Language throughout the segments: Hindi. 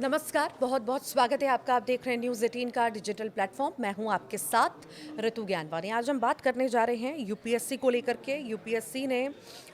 नमस्कार, बहुत बहुत स्वागत है आपका। आप देख रहे हैं न्यूज़ 18 का डिजिटल प्लेटफॉर्म। मैं हूं आपके साथ ऋतु ज्ञानवानी। आज हम बात करने जा रहे हैं यूपीएससी को लेकर के। यूपीएससी ने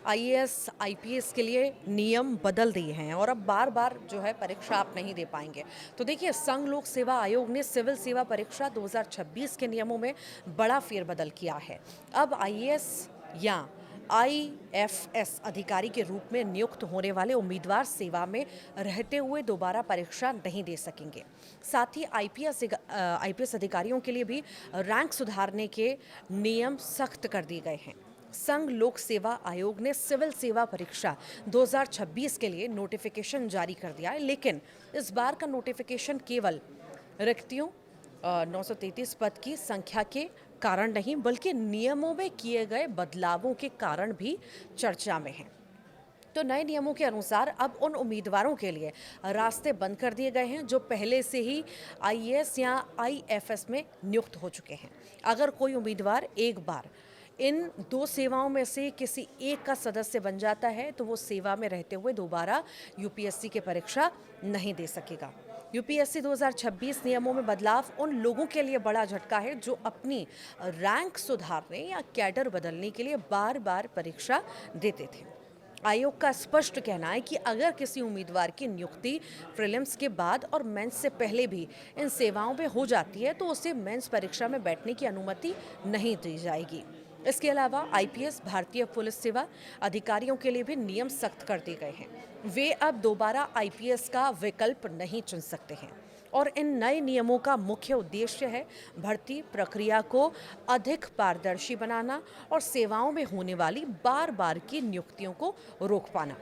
आईएएस आईपीएस के लिए नियम बदल दिए हैं और अब बार बार जो है परीक्षा आप नहीं दे पाएंगे। तो देखिए, संघ लोक सेवा आयोग ने सिविल सेवा परीक्षा 2026 के नियमों में बड़ा फेरबदल किया है। अब आईएएस या आईएफएस अधिकारी के रूप में नियुक्त होने वाले उम्मीदवार सेवा में रहते हुए दोबारा परीक्षा नहीं दे सकेंगे। साथ ही आईपीएस अधिकारियों के लिए भी रैंक सुधारने के नियम सख्त कर दिए गए हैं। संघ लोक सेवा आयोग ने सिविल सेवा परीक्षा 2026 के लिए नोटिफिकेशन जारी कर दिया है, लेकिन इस बार का नोटिफिकेशन केवल रिक्तियों 933 पद की संख्या के कारण नहीं, बल्कि नियमों में किए गए बदलावों के कारण भी चर्चा में है। तो नए नियमों के अनुसार अब उन उम्मीदवारों के लिए रास्ते बंद कर दिए गए हैं जो पहले से ही आईएएस या आईएफएस में नियुक्त हो चुके हैं। अगर कोई उम्मीदवार एक बार इन दो सेवाओं में से किसी एक का सदस्य बन जाता है तो वो सेवा में रहते हुए दोबारा यूपीएससी की परीक्षा नहीं दे सकेगा। यूपीएससी 2026 नियमों में बदलाव उन लोगों के लिए बड़ा झटका है जो अपनी रैंक सुधारने या कैडर बदलने के लिए बार बार परीक्षा देते थे। आयोग का स्पष्ट कहना है कि अगर किसी उम्मीदवार की नियुक्ति प्रीलिम्स के बाद और मेंस से पहले भी इन सेवाओं में हो जाती है तो उसे मेंस परीक्षा में बैठने की अनुमति नहीं दी जाएगी। इसके अलावा आईपीएस भारतीय पुलिस सेवा अधिकारियों के लिए भी नियम सख्त कर दिए गए हैं। वे अब दोबारा आईपीएस का विकल्प नहीं चुन सकते हैं और इन नए नियमों का मुख्य उद्देश्य है भर्ती प्रक्रिया को अधिक पारदर्शी बनाना और सेवाओं में होने वाली बार बार की नियुक्तियों को रोक पाना।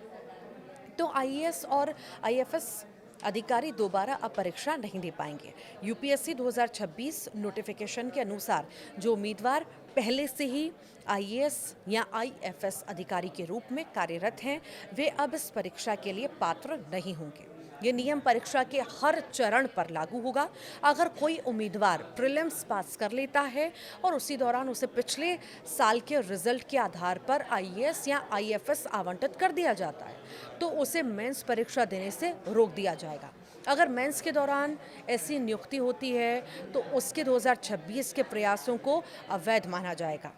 तो आईएएस और आईएफएस अधिकारी दोबारा अब परीक्षा नहीं दे पाएंगे। यूपीएससी 2026 नोटिफिकेशन के अनुसार जो उम्मीदवार पहले से ही आईएएस या आईएफएस अधिकारी के रूप में कार्यरत हैं, वे अब इस परीक्षा के लिए पात्र नहीं होंगे। ये नियम परीक्षा के हर चरण पर लागू होगा। अगर कोई उम्मीदवार प्रीलिम्स पास कर लेता है और उसी दौरान उसे पिछले साल के रिजल्ट के आधार पर आईएएस या आईएफएस आवंटित कर दिया जाता है तो उसे मेंस परीक्षा देने से रोक दिया जाएगा। अगर मेंस के दौरान ऐसी नियुक्ति होती है तो उसके 2026 के प्रयासों को अवैध माना जाएगा।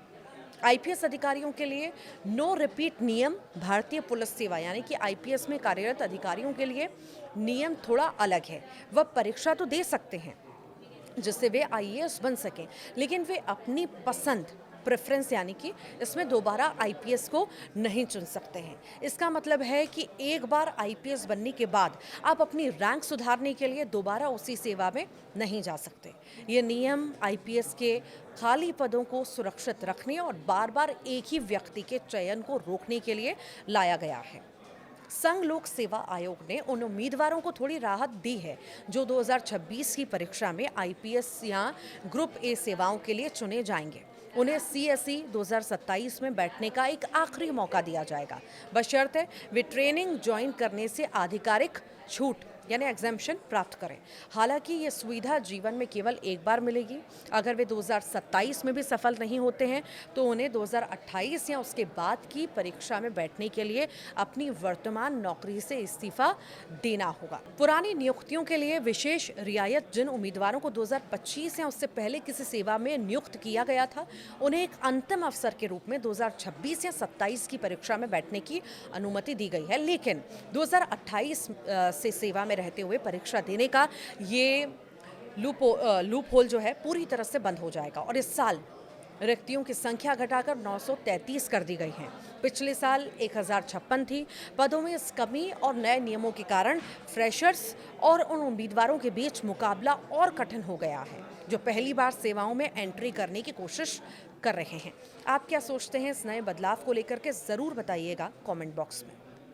आईपीएस अधिकारियों के लिए नो रिपीट नियम भारतीय पुलिस सेवा यानी कि आईपीएस में कार्यरत अधिकारियों के लिए नियम थोड़ा अलग है। वह परीक्षा तो दे सकते हैं जिससे वे आईएएस बन सकें, लेकिन वे अपनी पसंद प्रेफरेंस यानी कि इसमें दोबारा आईपीएस को नहीं चुन सकते हैं। इसका मतलब है कि एक बार आईपीएस बनने के बाद आप अपनी रैंक सुधारने के लिए दोबारा उसी सेवा में नहीं जा सकते। ये नियम आईपीएस के खाली पदों को सुरक्षित रखने और बार बार एक ही व्यक्ति के चयन को रोकने के लिए लाया गया है। संघ लोक सेवा आयोग ने उन उम्मीदवारों को थोड़ी राहत दी है जो 2026 की परीक्षा में आईपीएस या ग्रुप ए सेवाओं के लिए चुने जाएंगे। उन्हें सीएसई 2027 में बैठने का एक आखिरी मौका दिया जाएगा, बशर्ते वे ट्रेनिंग ज्वाइन करने से आधिकारिक छूट यानी एग्जेम्पशन प्राप्त करें। हालांकि ये सुविधा जीवन में केवल एक बार मिलेगी। अगर वे 2027 में भी सफल नहीं होते हैं तो उन्हें 2028 या उसके बाद की परीक्षा में बैठने के लिए अपनी वर्तमान नौकरी से इस्तीफा देना होगा। पुरानी नियुक्तियों के लिए विशेष रियायत जिन उम्मीदवारों को 2025 या उससे पहले किसी सेवा में नियुक्त किया गया था, उन्हें एक अंतिम अवसर के रूप में 2026 या 27 की परीक्षा में बैठने की अनुमति दी गई है, लेकिन 2028 से सेवा में रहते हुए परीक्षा देने का ये लूप होल जो है पूरी तरह से बंद हो जाएगा और इस साल रिक्तियों की संख्या घटाकर 933 कर दी गई है। पिछले साल 1056 थी। पदों में इस कमी और नए नियमों के कारण फ्रेशर्स और उन उम्मीदवारों के बीच मुकाबला और कठिन हो गया है जो पहली बार सेवाओं में एंट्री करने की कोशिश कर रहे हैं। आप क्या सोचते हैं इस नए बदलाव को लेकर के? ज़रूर बताइएगा कमेंट बॉक्स में।